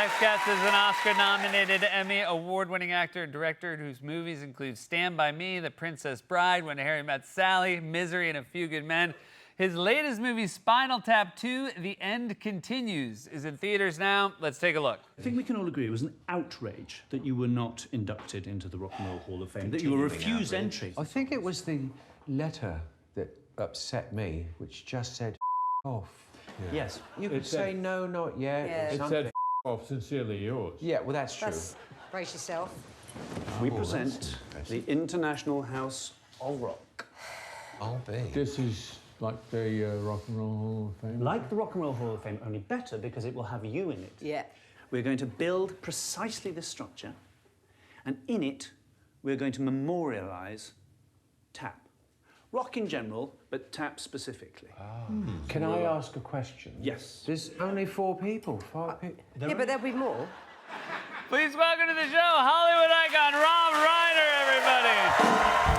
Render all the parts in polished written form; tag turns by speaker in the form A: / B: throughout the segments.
A: next guest is an Oscar-nominated, Emmy award-winning actor and director whose movies include Stand By Me, The Princess Bride, When Harry Met Sally, Misery, and A Few Good Men. His latest movie, Spinal Tap 2: The End Continues, is in theaters now. Let's take a look.
B: I think we can all agree it was an outrage that you were not inducted into the Rock and Roll Hall of Fame, that you were refused entry.
C: I think it was the letter that upset me, which just said off.
B: Yeah. Yes.
C: You could say no, not yet.
D: Yeah.
C: Or
D: It
C: something.
E: said off, sincerely yours.
C: Yeah, well, that's true.
D: Brace yourself.
B: We present the International House of Rock.
C: I'll be.
E: This is like the Rock and Roll Hall of Fame.
B: Like the Rock and Roll Hall of Fame, only better because it will have you in it.
D: Yeah.
B: We're going to build precisely this structure, and in it, we're going to memorialise tap. Rock in general, but tap specifically.
C: Can I ask a question?
B: Yes.
C: There's only 4 people, 5 people.
D: Yeah, but there'll be more.
A: Please welcome to the show, Hollywood icon Rob Reiner, everybody.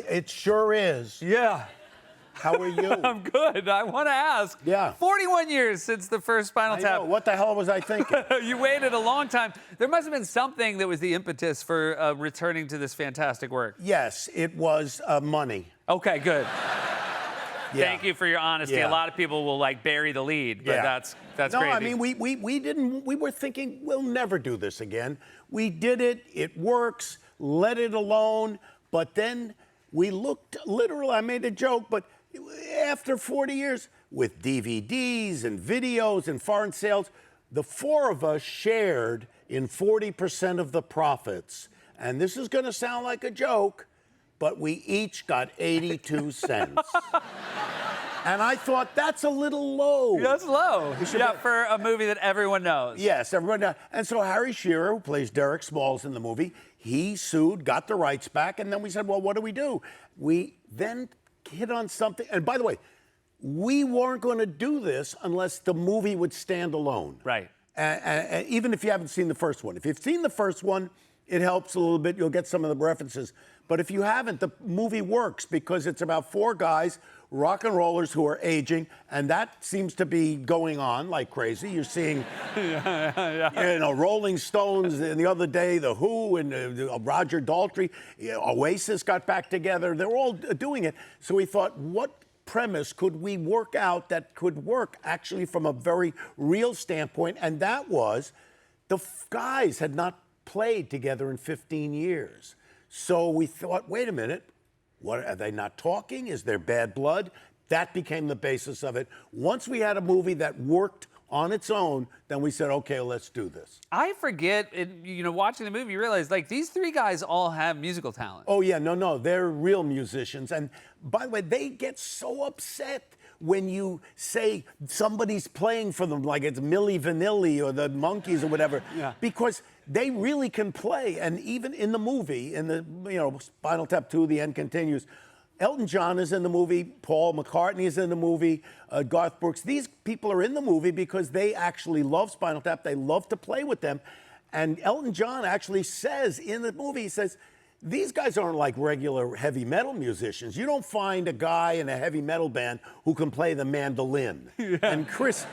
F: It sure is.
A: Yeah.
F: How are you?
A: I'm good. I want to ask.
F: Yeah.
A: 41 years since the first Spinal
F: I
A: Tap.
F: know. What the hell was I thinking?
A: You waited a long time. There must have been something that was the impetus for returning to this fantastic work.
F: Yes, it was money.
A: Okay, good.
F: Yeah.
A: Thank you for your honesty.
F: Yeah.
A: A lot of people will like bury the lead, but
F: Yeah.
A: that's
F: No,
A: crazy.
F: I mean, we were thinking we'll never do this again. We did it. It works. Let it alone. But then we looked, literally, I made a joke, but after 40 years, with DVDs and videos and foreign sales, the 4 of us shared in 40% of the profits. And this is going to sound like a joke, but we each got 82 cents. And I thought, that's a little low.
A: That's low. Yeah, for a movie that everyone knows.
F: Yes, everyone knows. And so Harry Shearer, who plays Derek Smalls in the movie, he sued, got the rights back, and then we said, well, what do? We then hit on something. And by the way, we weren't going to do this unless the movie would stand alone.
A: Right.
F: Even if you haven't seen the first one. If you've seen the first one, it helps a little bit. You'll get some of the references. But if you haven't, the movie works because it's about 4 guys, rock and rollers who are aging, and that seems to be going on like crazy. You're seeing, you know, Rolling Stones, and the other day, The Who, and Roger Daltrey, Oasis got back together. They're all doing it. So we thought, what premise could we work out that could work actually from a very real standpoint? And that was the guys had not played together in 15 years. So we thought, wait a minute, what are they not talking? Is there bad blood? That became the basis of it. Once we had a movie that worked on its own, then we said, okay, let's do this.
A: I forget, you know, watching the movie, you realize, like, these 3 guys all have musical talent.
F: Oh, yeah, no, they're real musicians. And by the way, they get so upset when you say somebody's playing for them, like it's Milli Vanilli or the Monkees or whatever, because they really can play. And even in the movie, in the, you know, Spinal Tap 2, The End Continues, Elton John is in the movie, Paul McCartney is in the movie, Garth Brooks. These people are in the movie because they actually love Spinal Tap. They love to play with them. And Elton John actually says in the movie, he says, these guys aren't like regular heavy metal musicians. You don't find a guy in a heavy metal band who can play the mandolin. Yeah. And Chris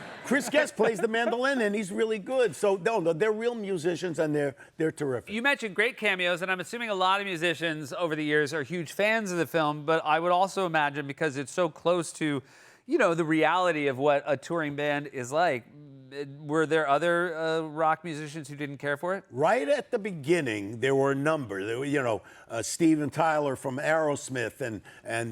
F: Guest plays the mandolin, and he's really good. So no, they're real musicians, and they're terrific.
A: You mentioned great cameos, and I'm assuming a lot of musicians over the years are huge fans of the film, but I would also imagine, because it's so close to, you know, the reality of what a touring band is like, were there other rock musicians who didn't care for it?
F: Right at the beginning, there were a number. There were, you know, Steven Tyler from Aerosmith and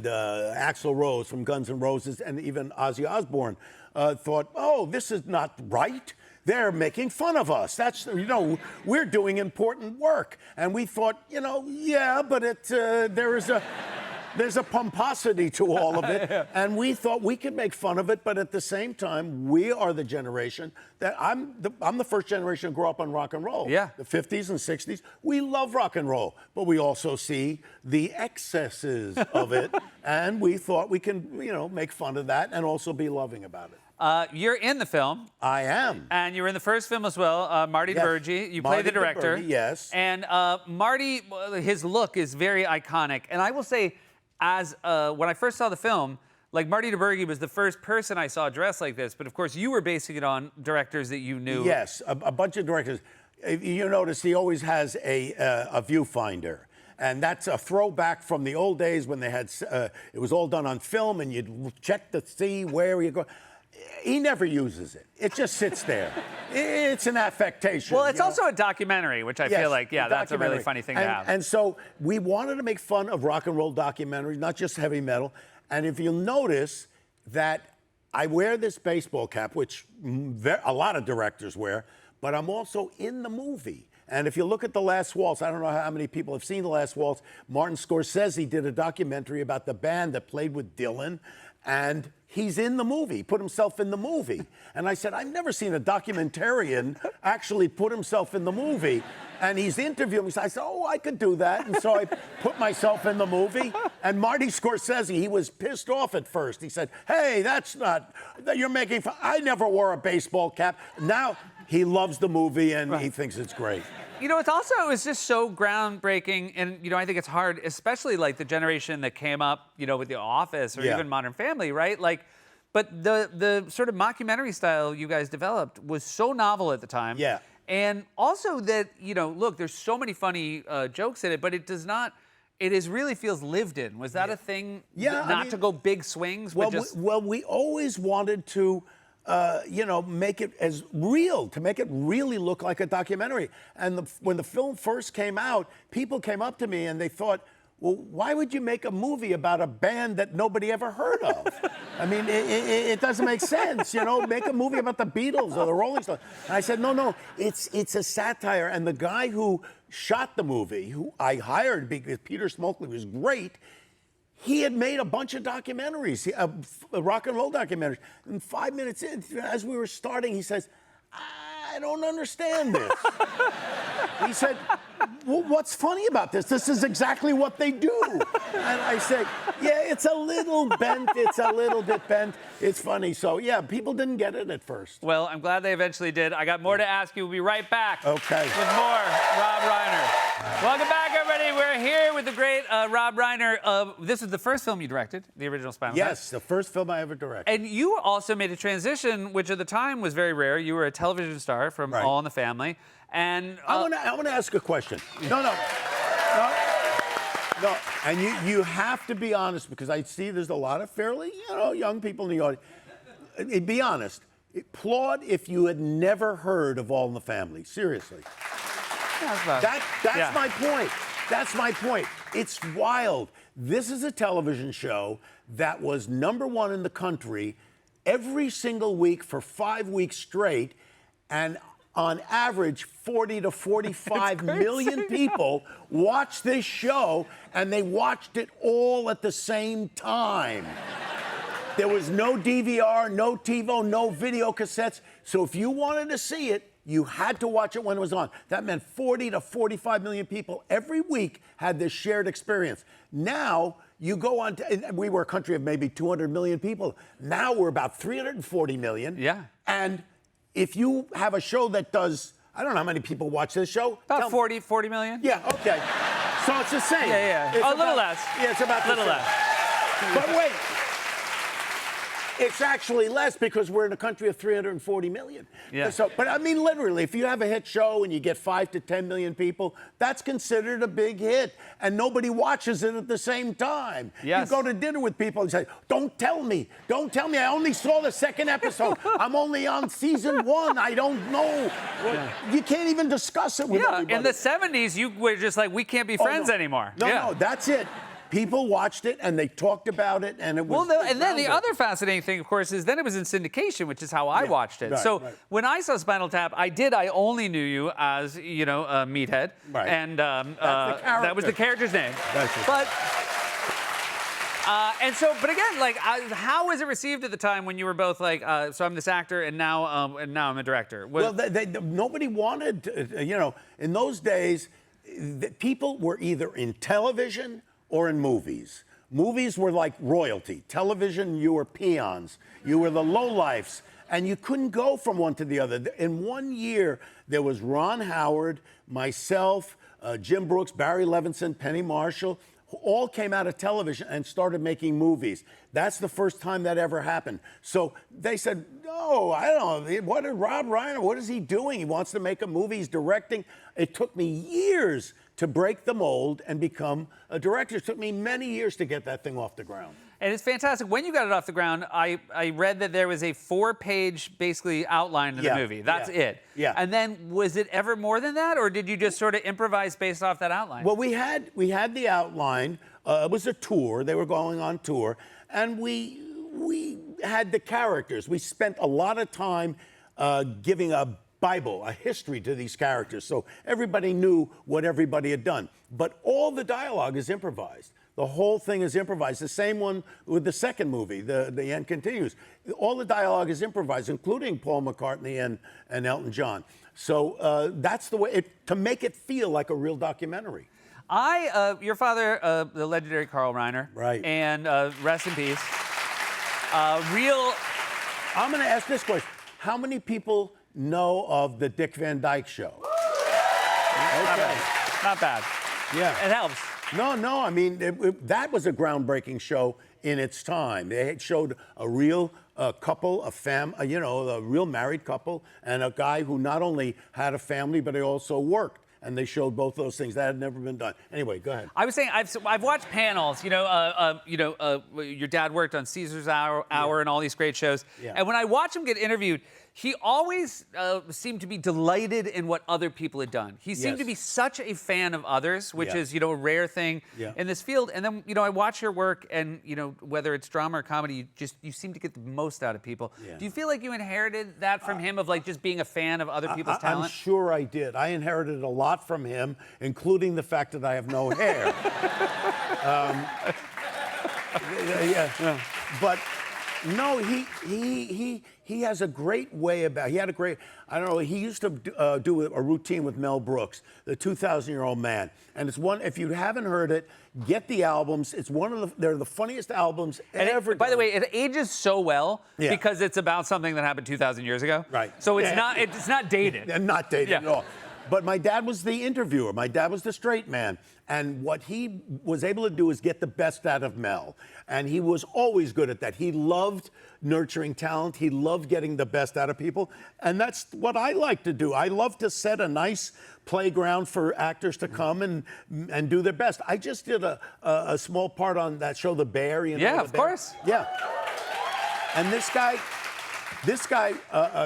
F: Axl Rose from Guns N' Roses, and even Ozzy Osbourne thought, oh, this is not right. They're making fun of us. That's, you know, we're doing important work. And we thought, you know, yeah, but there is a... there's a pomposity to all of it, and we thought we could make fun of it, but at the same time, we are the generation that I'm the first generation to grow up on rock and roll.
A: Yeah.
F: The 50s and 60s, we love rock and roll, but we also see the excesses of it, and we thought we can, make fun of that and also be loving about it.
A: You're in the film.
F: I am.
A: And you were in the first film as well, Marty
F: Yes.
A: DiBergi. You play
F: Marty
A: the director.
F: DiBergi, yes.
A: And Marty, his look is very iconic. And I will say, when I first saw the film, like Marty DiBergi was the first person I saw dressed like this. But of course, you were basing it on directors that you knew.
F: Yes, a bunch of directors. If you notice, he always has a viewfinder. And that's a throwback from the old days when they had, it was all done on film and you'd check to see where you go. He never uses it. It just sits there. It's an affectation.
A: Well, it's also a documentary, which I feel like,
F: a
A: that's a really
F: documentary.
A: funny thing to have.
F: And so we wanted to make fun of rock and roll documentaries, not just heavy metal. And if you'll notice that I wear this baseball cap, which a lot of directors wear, but I'm also in the movie. And if you look at The Last Waltz, I don't know how many people have seen The Last Waltz. Martin Scorsese did a documentary about the band that played with Dylan, and he's in the movie, put himself in the movie. And I said, I've never seen a documentarian actually put himself in the movie. And he's interviewing me. So I said, I could do that. And so I put myself in the movie. And Marty Scorsese, he was pissed off at first. He said, hey, you're making fun. I never wore a baseball cap. Now he loves the movie and he thinks it's great.
A: It's just so groundbreaking. And, I think it's hard, especially like the generation that came up, with The Office or even Modern Family, right? But the sort of mockumentary style you guys developed was so novel at the time.
F: Yeah.
A: And also that, look, there's so many funny jokes in it, but it really feels lived in. Was that a thing?
F: Yeah.
A: Not to go big swings,
F: well,
A: but just...
F: we always wanted to, make it as real, to make it really look like a documentary. And when the film first came out, people came up to me and they thought, well, why would you make a movie about a band that nobody ever heard of? I mean, it doesn't make sense, Make a movie about the Beatles or the Rolling Stones. And I said, no, it's a satire. And the guy who shot the movie, who I hired because Peter Smokely was great, he had made a bunch of documentaries, rock and roll documentaries. And 5 minutes in, as we were starting, he says, I don't understand this. He said, well, what's funny about this? This is exactly what they do. And I said, yeah, it's a little bent. It's a little bit bent. It's funny. So, yeah, people didn't get it at first.
A: Well, I'm glad they eventually did. I got more to ask you. We'll be right back.
F: Okay.
A: With more Rob Reiner. Welcome back, everybody. We're here with the great Rob Reiner. This is the first film you directed, the original Spinal Tap.
F: Yes, the first film I ever directed.
A: And you also made a transition, which at the time was very rare. You were a television star from All in the Family. And
F: I want to ask a question. No. And you have to be honest, because I see there's a lot of fairly, young people in the audience. Be honest. Applaud if you had never heard of All in the Family. Seriously. That's my point. That's my point. It's wild. This is a television show that was #1 in the country every single week for 5 weeks straight, and on average, 40 to 45 million people watched this show, and they watched it all at the same time. There was no DVR, no TiVo, no video cassettes. So if you wanted to see it, you had to watch it when it was on. That meant 40 to 45 million people every week had this shared experience. Now, you go on to, and we were a country of maybe 200 million people. Now we're about 340 million.
A: Yeah.
F: And if you have a show that does, I don't know how many people watch this show.
A: About 40 million?
F: Yeah, okay. So it's the same.
A: Yeah.
F: It's
A: a little less.
F: Yeah, it's about
A: a little less.
F: But wait. It's actually less because we're in a country of 340 million.
A: Yeah.
F: So, but I mean, literally, if you have a hit show and you get 5 to 10 million people, that's considered a big hit, and nobody watches it at the same time.
A: Yes.
F: You go to dinner with people and say, don't tell me, I only saw the second episode. I'm only on season 1, I don't know. You can't even discuss it with everybody.
A: In the 70s, you were just like, we can't be friends anymore.
F: No, that's it. People watched it and they talked about it, and it was.
A: Well, and then the other fascinating thing, of course, is then it was in syndication, which is how I watched it.
F: Right,
A: when I saw Spinal Tap, I only knew you as, Meathead.
F: Right.
A: And
F: the
A: that was the character's name.
F: That's it.
A: But And so, but again, like, how was it received at the time when you were both like, so I'm this actor and now I'm a director?
F: Well, nobody wanted, in those days, people were either in television or in movies. Movies were like royalty. Television, you were peons. You were the lowlifes. And you couldn't go from one to the other. In 1 year, there was Ron Howard, myself, Jim Brooks, Barry Levinson, Penny Marshall, who all came out of television and started making movies. That's the first time that ever happened. So they said, no, I don't know. What is Rob Reiner? What is he doing? He wants to make a movie. He's directing. It took me years to break the mold and become a director. It took me many years to get that thing off the ground.
A: And it's fantastic. When you got it off the ground, I read that there was a 4-page, basically, outline of the movie. That's it.
F: Yeah.
A: And then, was it ever more than that, or did you just sort of improvise based off that outline?
F: Well, we had the outline. It was a tour. They were going on tour. And we had the characters. We spent a lot of time giving a Bible, a history to these characters. So everybody knew what everybody had done. But all the dialogue is improvised. The whole thing is improvised. The same one with the second movie, The End Continues. All the dialogue is improvised, including Paul McCartney and Elton John. So that's the way, to make it feel like a real documentary.
A: Your father, the legendary Carl Reiner.
F: Right.
A: And rest in peace.
F: I'm going to ask this question. How many people know of the Dick Van Dyke Show? Okay.
A: Not bad.
F: Yeah.
A: It helps.
F: No. I mean, that was a groundbreaking show in its time. It showed a real couple, a real married couple, and a guy who not only had a family, but he also worked. And they showed both those things. That had never been done. Anyway, go ahead.
A: I was saying, I've watched panels. Your dad worked on Caesar's Hour and all these great shows.
F: Yeah.
A: And when I watch him get interviewed, he always seemed to be delighted in what other people had done. He seemed to be such a fan of others, which is, a rare thing in this field. And then, I watch your work, and whether it's drama or comedy, you seem to get the most out of people.
F: Yeah.
A: Do you feel like you inherited that from him, of like just being a fan of other people's talent?
F: I'm sure I did. I inherited a lot from him, including the fact that I have no hair. But no, he has a great way about. He had a great. I don't know. He used to do a routine with Mel Brooks, the 2,000-year-old man, and it's one. If you haven't heard it, get the albums. It's one of they're the funniest albums ever.
A: By the way, it ages so well because it's about something that happened 2,000 years ago.
F: Right.
A: So it's not dated.
F: And not dated at all. But my dad was the interviewer. My dad was the straight man. And what he was able to do is get the best out of Mel. And he was always good at that. He loved nurturing talent. He loved getting the best out of people. And that's what I like to do. I love to set a nice playground for actors to come and do their best. I just did a small part on that show, The Bear.
A: Yeah, of course.
F: Yeah. And this guy,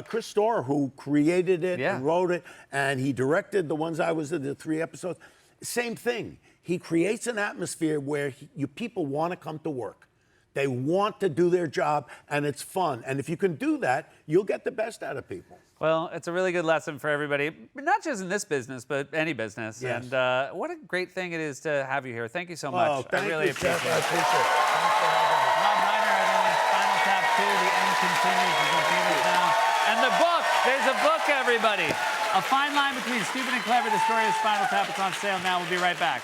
F: Chris Storer, who created it and wrote it, and he directed the ones I was in, the 3 episodes. Same thing. He creates an atmosphere where people want to come to work. They want to do their job, and it's fun. And if you can do that, you'll get the best out of people.
A: Well, it's a really good lesson for everybody, not just in this business, but any business.
F: Yes.
A: And what a great thing it is to have you here. Thank you so much.
F: Oh, thank
A: I really
F: you,
A: appreciate
F: Seth.
A: it.
F: I appreciate it. Thanks for having me.
A: Rob Reiner, everyone. Spinal Tap 2, The End Continues, is in theaters now. And the book, there's a book, everybody. A Fine Line Between Stupid and Clever, the story of Spinal Tap. It's on sale now. We'll be right back.